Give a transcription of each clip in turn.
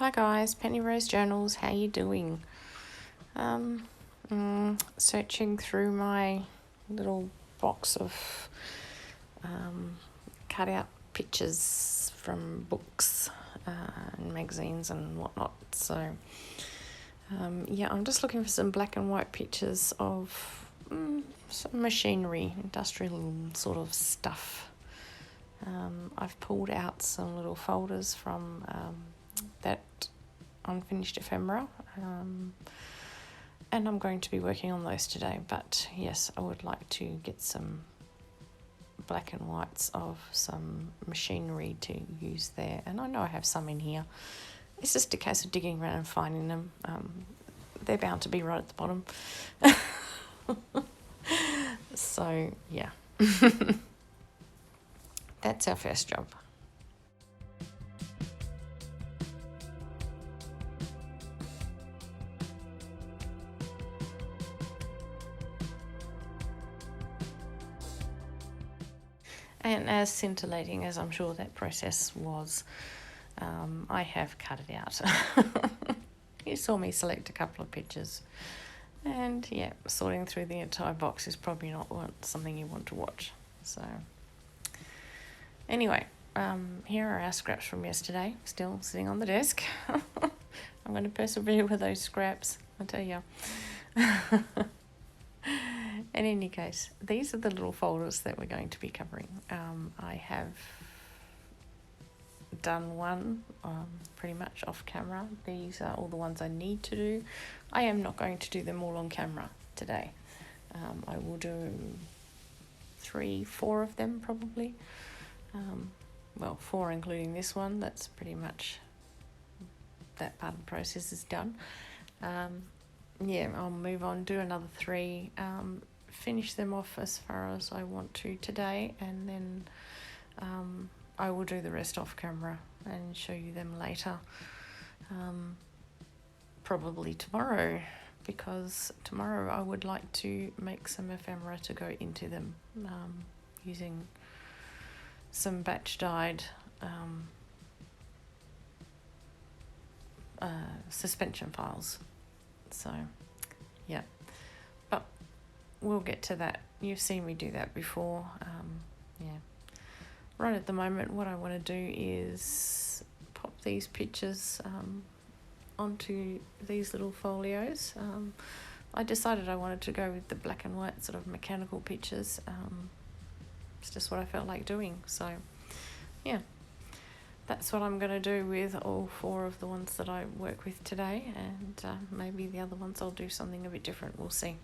Hi guys, Penny Rose Journals, how you doing? Searching through my little box of cut-out pictures from books and magazines and whatnot. So, I'm just looking for some black and white pictures of some machinery, industrial sort of stuff. I've pulled out some little folders from that unfinished ephemera, and I'm going to be working on those today. But yes, I would like to get some black and whites of some machinery to use there, and I know I have some in here. It's just a case of digging around and finding them. They're bound to be right at the bottom. So yeah. That's our first job. And as scintillating as I'm sure that process was, I have cut it out. You saw me select a couple of pictures. And yeah, sorting through the entire box is probably not something you want to watch. So anyway, here are our scraps from yesterday, still sitting on the desk. I'm going to persevere with those scraps, I tell you. In any case, these are the little folders that we're going to be covering. I have done one pretty much off camera. These are all the ones I need to do. I am not going to do them all on camera today. I will do 3-4 of them probably. 4 including this one. That's pretty much that part of the process is done. I'll move on, do another 3, finish them off as far as I want to today, and then I will do the rest off camera and show you them later, probably tomorrow, because tomorrow I would like to make some ephemera to go into them, using some batch dyed suspension files. So yeah, but we'll get to that. You've seen me do that before. Right at the moment, what I want to do is pop these pictures onto these little folios. I decided I wanted to go with the black and white sort of mechanical pictures. It's just what I felt like doing. So yeah, that's what I'm going to do with all 4 of the ones that I work with today, and maybe the other ones I'll do something a bit different. We'll see.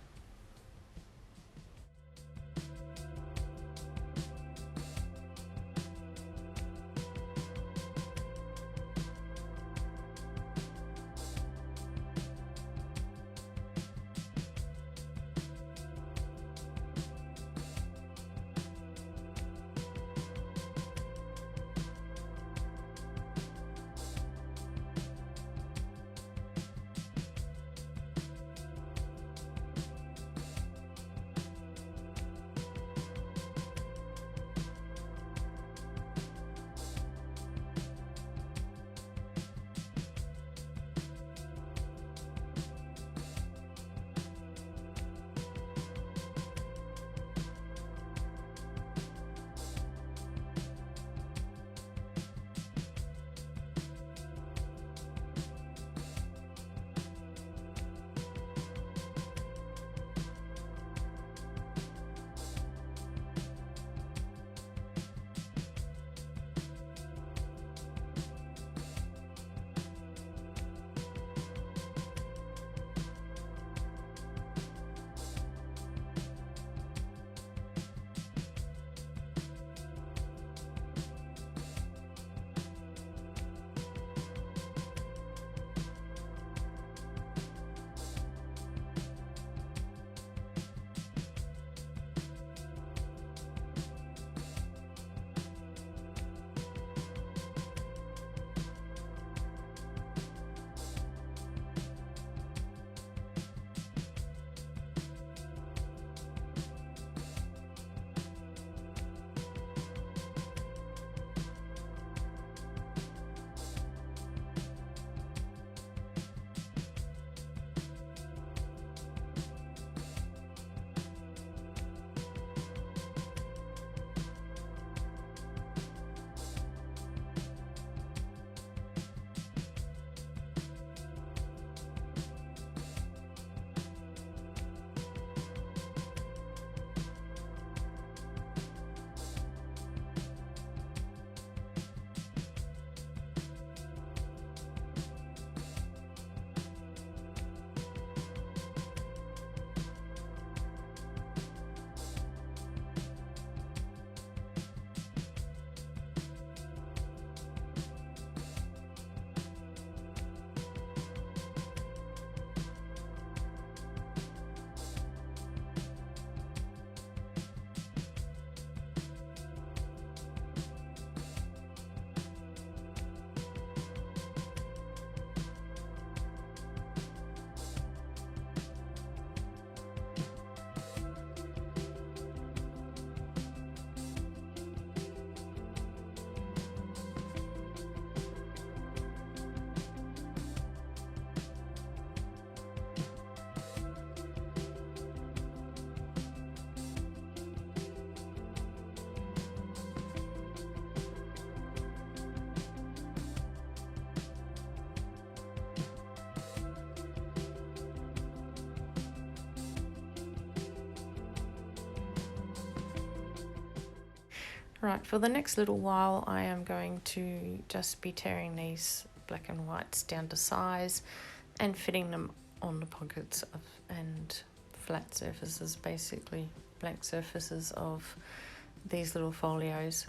Right, for the next little while I am going to just be tearing these black and whites down to size and fitting them on the pockets and flat surfaces, basically blank surfaces of these little folios.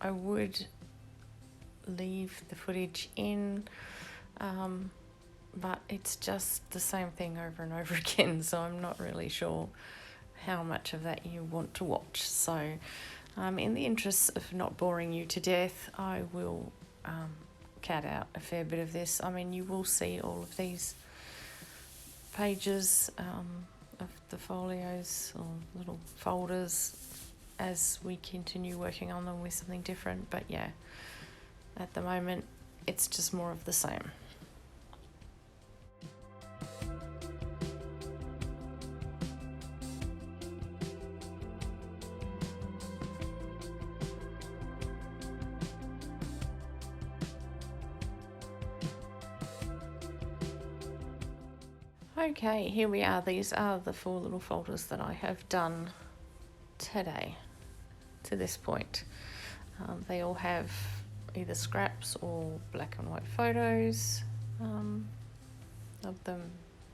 I would leave the footage in, but it's just the same thing over and over again, so I'm not really sure how much of that you want to watch. So in the interest of not boring you to death, I will cut out a fair bit of this. I mean, you will see all of these pages of the folios or little folders as we continue working on them with something different, but yeah, at the moment it's just more of the same. Okay, here we are. These are the 4 little folders that I have done today to this point. They all have either scraps or black and white photos of the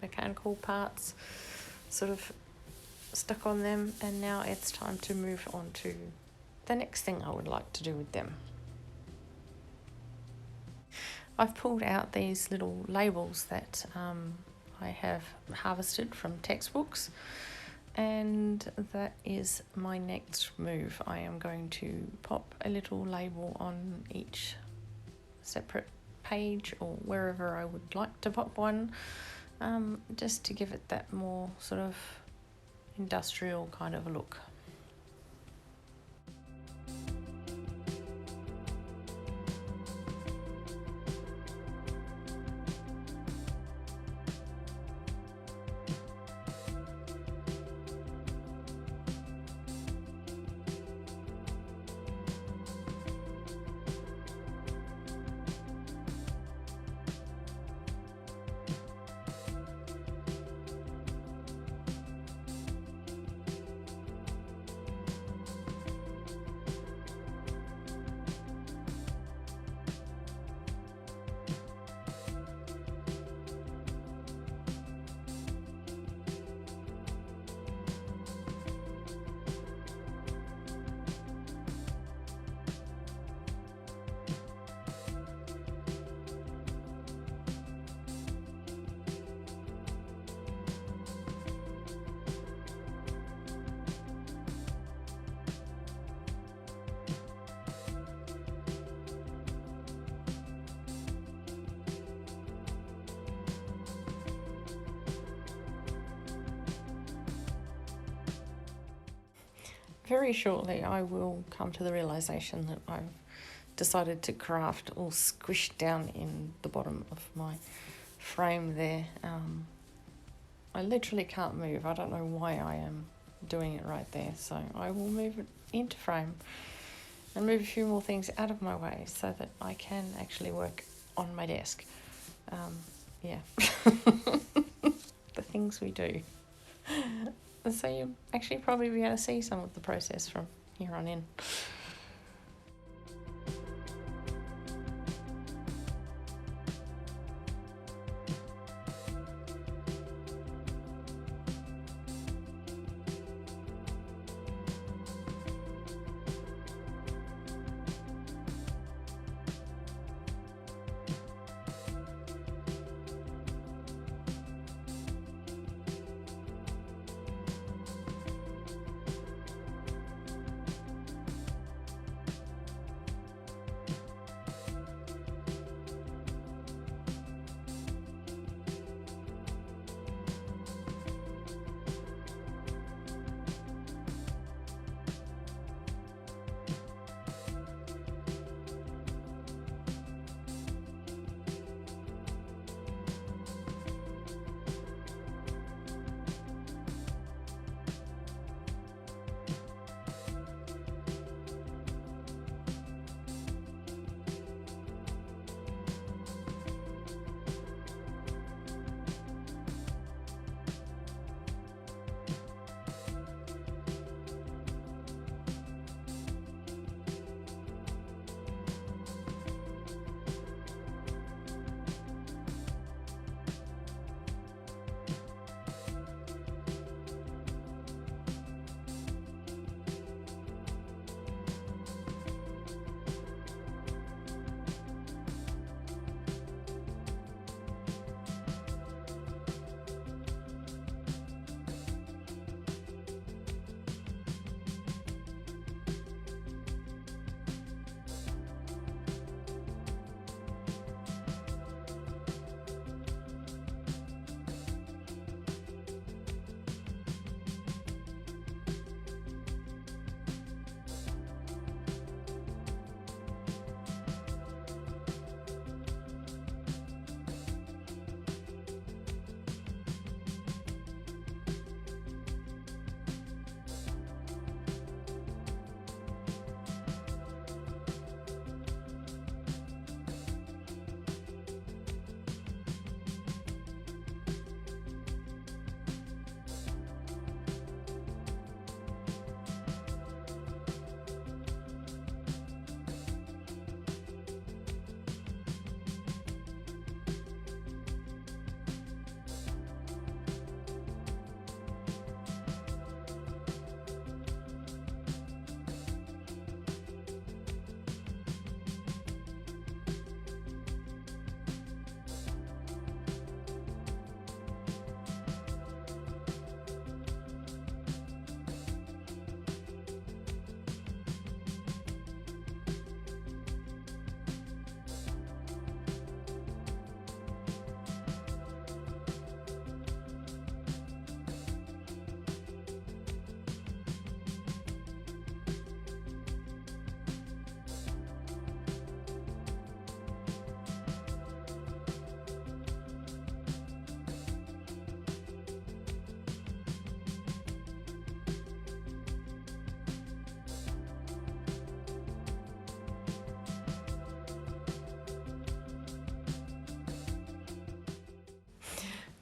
mechanical parts sort of stuck on them, and now it's time to move on to the next thing I would like to do with them. I've pulled out these little labels that I have harvested from textbooks, and that is my next move. I am going to pop a little label on each separate page or wherever I would like to pop one, just to give it that more sort of industrial kind of a look. Very shortly I will come to the realisation that I've decided to craft all squished down in the bottom of my frame there. I literally can't move. I don't know why I am doing it right there, so I will move it into frame and move a few more things out of my way so that I can actually work on my desk. Yeah, the things we do. So you'll actually probably be able to see some of the process from here on in.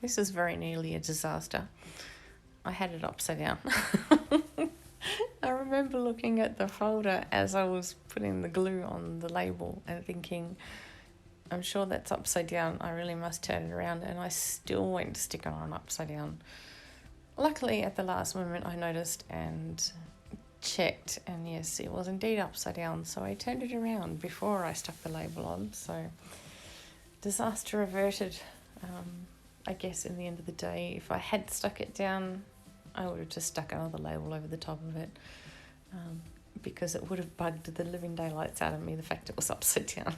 This is very nearly a disaster. I had it upside down. I remember looking at the folder as I was putting the glue on the label and thinking, I'm sure that's upside down. I really must turn it around. And I still went to stick it on upside down. Luckily, at the last moment, I noticed and checked, and yes, it was indeed upside down. So I turned it around before I stuck the label on. So disaster averted. I guess in the end of the day, if I had stuck it down, I would have just stuck another label over the top of it, because it would have bugged the living daylights out of me, the fact it was upside down.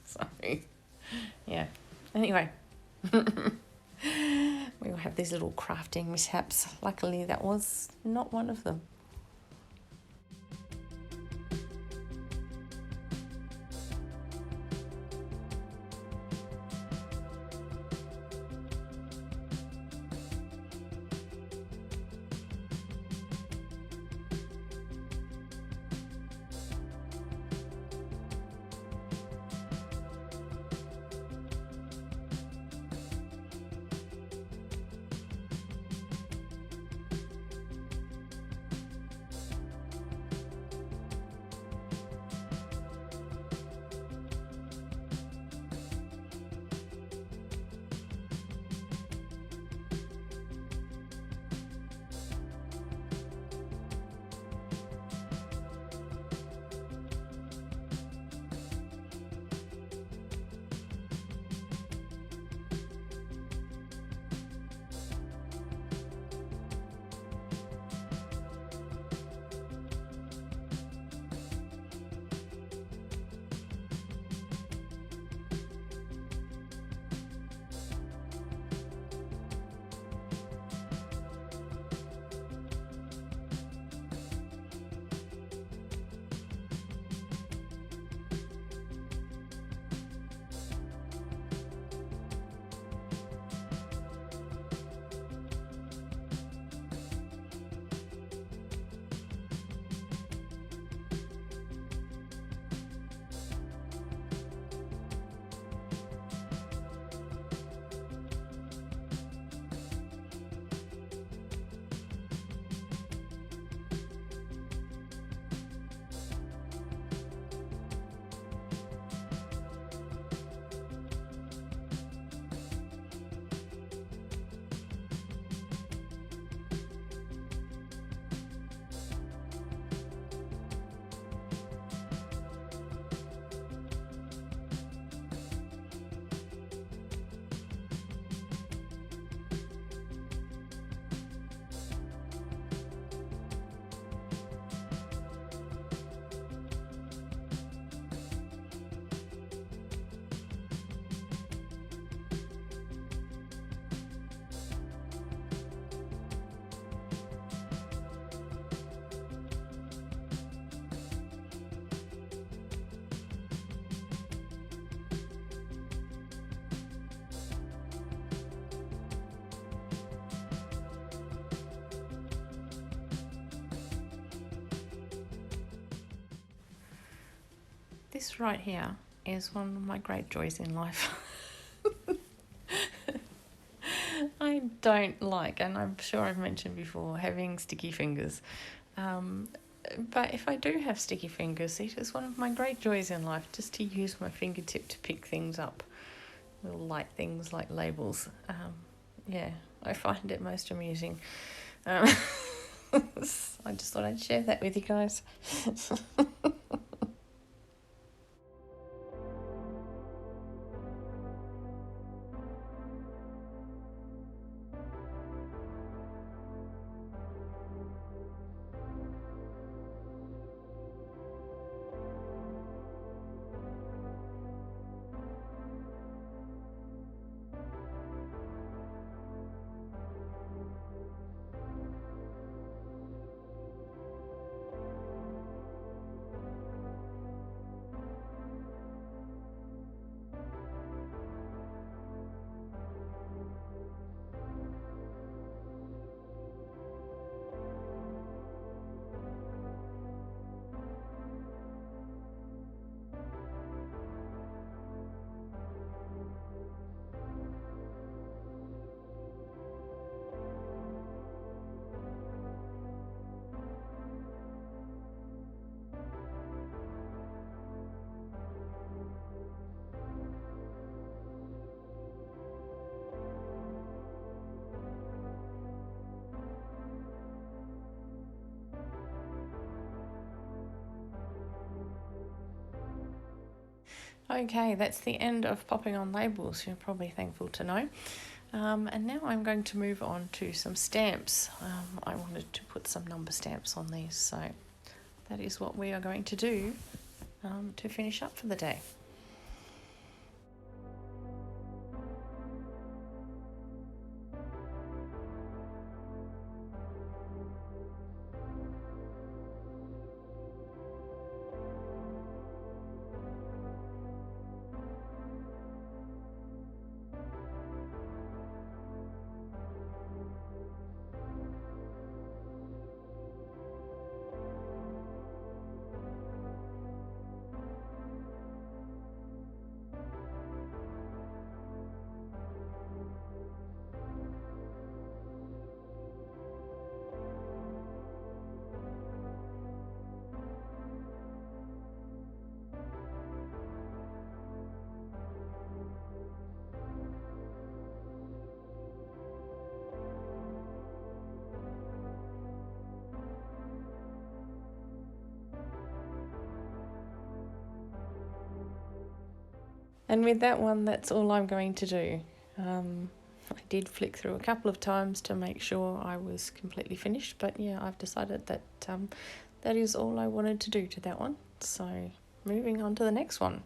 So, yeah. Anyway, we all have these little crafting mishaps. Luckily, that was not one of them. This right here is one of my great joys in life. I don't like, and I'm sure I've mentioned before, having sticky fingers. But if I do have sticky fingers, it is one of my great joys in life, just to use my fingertip to pick things up. Little light things like labels. Yeah, I find it most amusing. I just thought I'd share that with you guys. Okay, that's the end of popping on labels, you're probably thankful to know. And now I'm going to move on to some stamps. I wanted to put some number stamps on these, so that is what we are going to do to finish up for the day. And with that one, that's all I'm going to do. I did flick through a couple of times to make sure I was completely finished, but yeah, I've decided that that is all I wanted to do to that one. So moving on to the next one.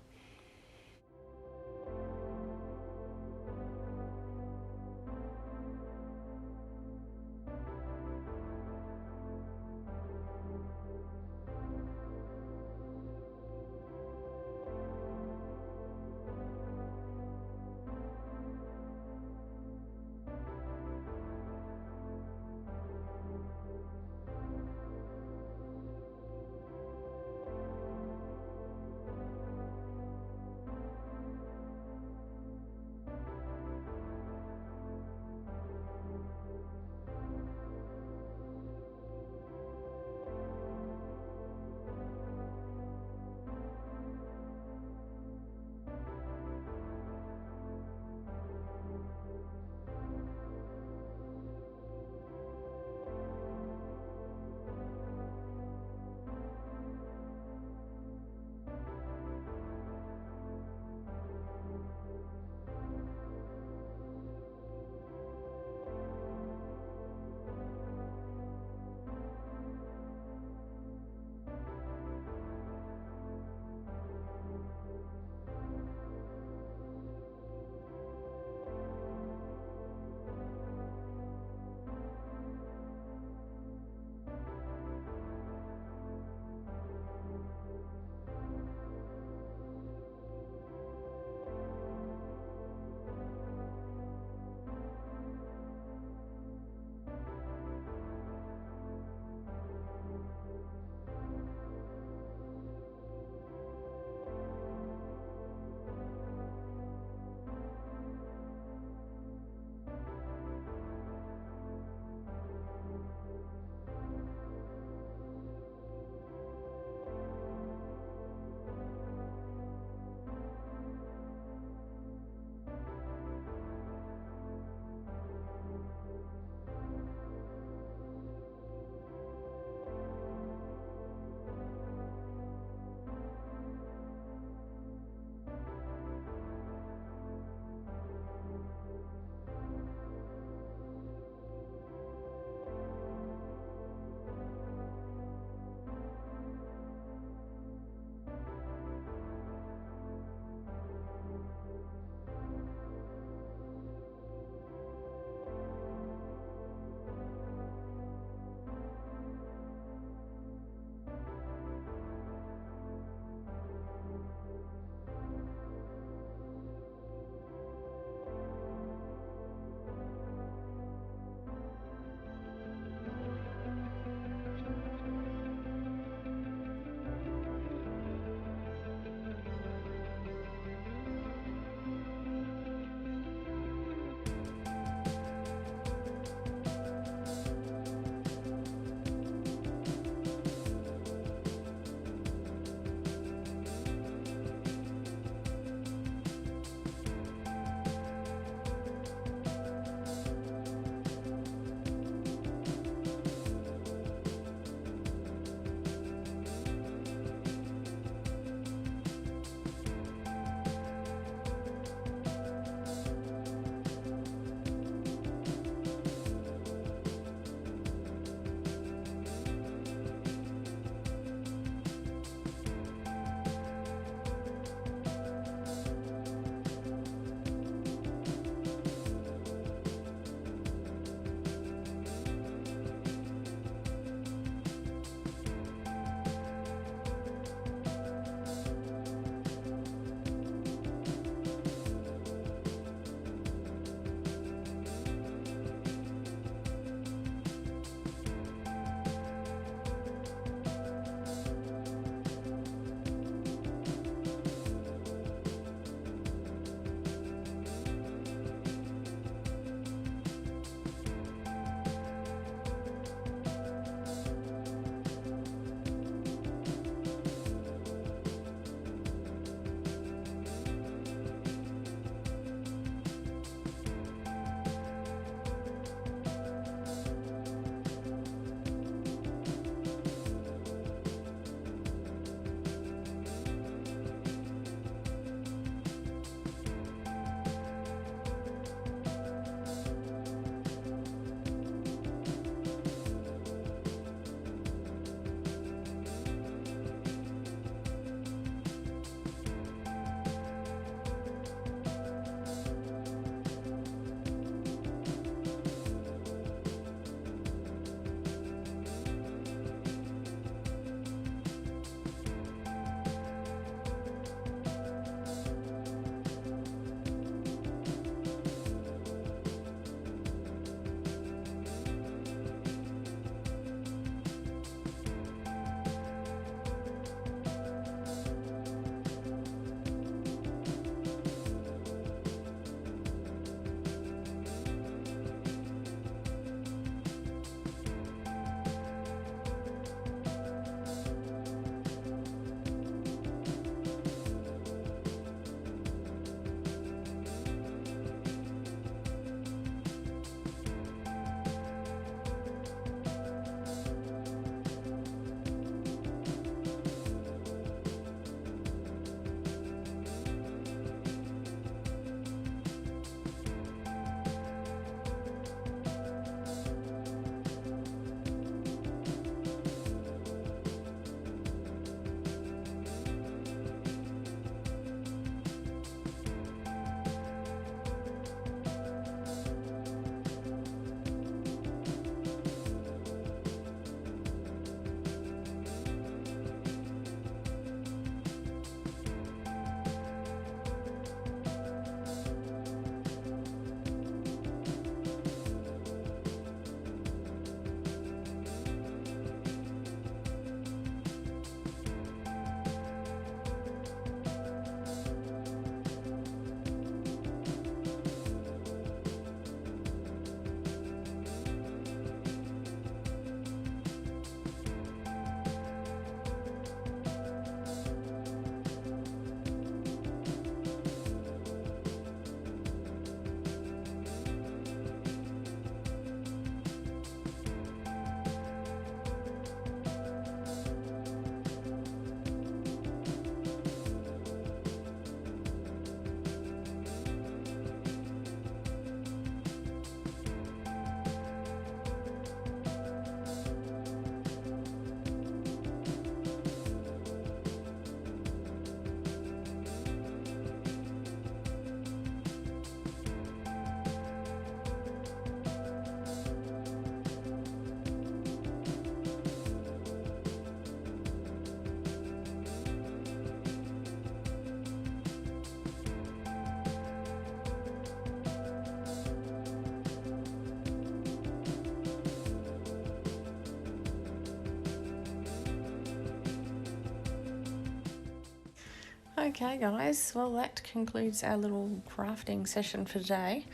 Okay guys, well that concludes our little crafting session for today.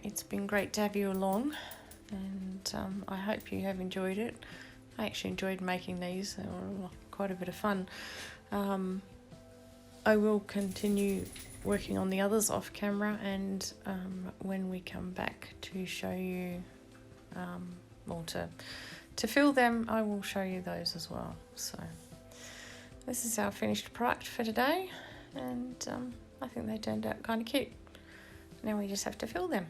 It's been great to have you along, and I hope you have enjoyed it. I actually enjoyed making these, they were quite a bit of fun. I will continue working on the others off camera, and when we come back to show you, or to fill them, I will show you those as well. So this is our finished product for today, and I think they turned out kind of cute. Now we just have to fill them.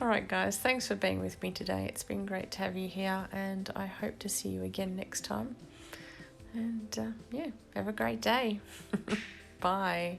Alright guys, thanks for being with me today. It's been great to have you here, and I hope to see you again next time. And yeah, have a great day. Bye.